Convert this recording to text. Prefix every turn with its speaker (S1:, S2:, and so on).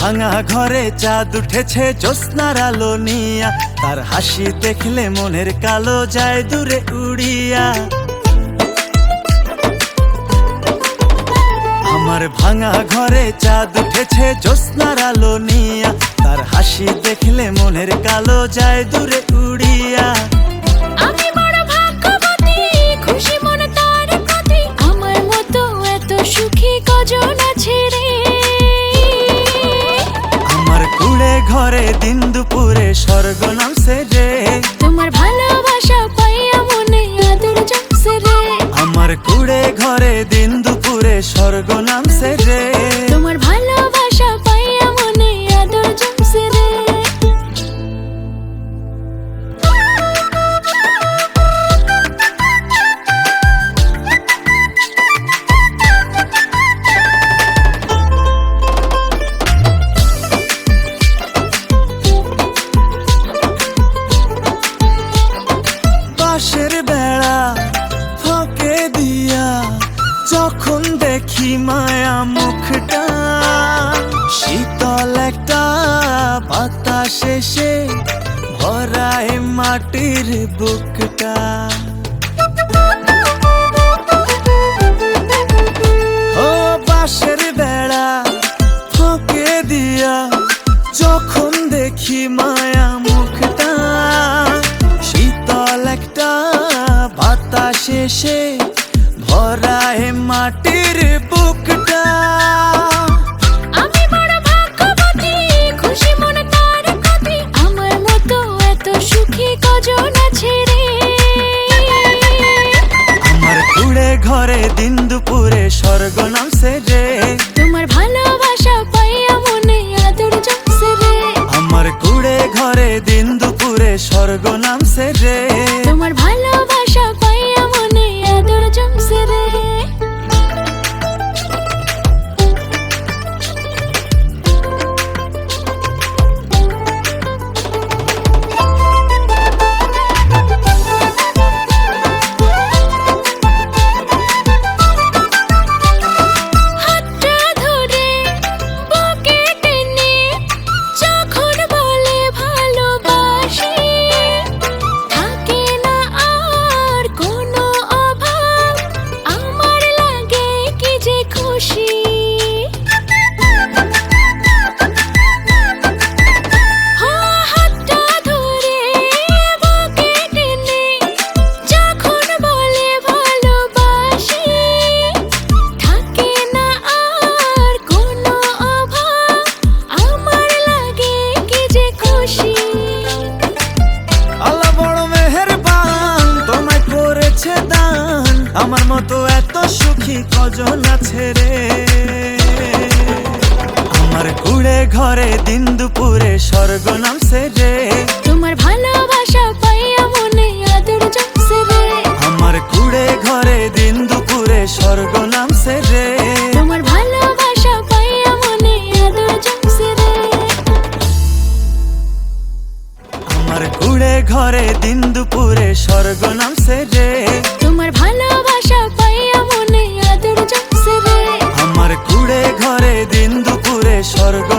S1: ভাঙা ঘরে চাঁদ উঠেছে জ্যোৎস্নার আলো নিয়া, তার হাসি দেখলে মনের কালো যায় দূরে উড়িয়া। আমার ভাঙা ঘরে চাঁদ উঠেছে জ্যোৎস্নার আলো নিয়া, তার হাসি দেখলে মনের কালো যায় দূরে উড়িয়া।
S2: আমি বড় ভাগ্যবতী, খুশি মন তার প্রতি, আমার মতো এত সুখী কজন আছে রে।
S1: আমার কুড়ে ঘরে দিন দুপুরে স্বর্গ নামছে রে,
S2: তোমার ভালোবাসা পাইয়া মনে আদর জমছে রে।
S1: আমার কুড়ে ঘরে দিন দুপুরে স্বর্গ নামছে রে,
S2: তোমার ভালোবাসা পাইয়া মনে আদর জমছে রে।
S1: বাঁশের বেড়া ফাঁকে দিয়া যখন দেখি মায়া মুখটা, শীতল একটা বাতাস এসে ভরায় মাটির বুকটা। ও বাঁশের বেড়া ফাঁকে দিয়া যখন দেখি মায়া মুখটা, শীতল একটা বাতাস এসে ভরায় মাটির বুকটা।
S2: আমি বড় ভাগ্যবতী, খুশি মন তার প্রতি, আমার মতো এত সুখী কজন আছে রে।
S1: আমার কুড়ে ঘরে দিন দুপুরে স্বর্গ নামছে রে,
S2: তোমার ভালোবাসা পাইয়া মনে আদর জমছে রে।
S1: আমার কুড়ে ঘরে দিন দুপুরে স্বর্গ নামছে রে,
S2: তোমার ভালোবাসা পাইয়া মনে আদর জমছে রে। হাতটা ধরে বুকে টেনে যখন বলে ভালোবাসি, থাকে না আর কোনো অভাব, আমার লাগে কি যে খুশি। হাতটা ধরে বুকে টেনে যখন বলে ভালোবাসি, থাকে না আর কোনো অভাব, আমার লাগে কি যে খুশি।
S1: আল্লাহ বড় মেহেরবান তোমায় করেছে দান, আমার মতো এত সুখী কজন আছে রে। আমার কুড়ে ঘরে দিন দুপুরে স্বর্গ নামছে রে,
S2: তোমার ভালোবাসা পাইয়া মনে আদর জমছে রে।
S1: আমার কুড়ে ঘরে দিন দুপুরে স্বর্গ নামছে রে,
S2: তোমার ভালোবাসা পাইয়া মনে আদর জমছে রে।
S1: আমার কুড়ে ঘরে দিন দুপুরে স্বর্গ নামছে রে,
S2: তোমার ভালোবাসা পাইয়া মনে আদর জমছে রে।
S1: আমার কুড়ে ঘরে দিন দুপুরে স্বর্গ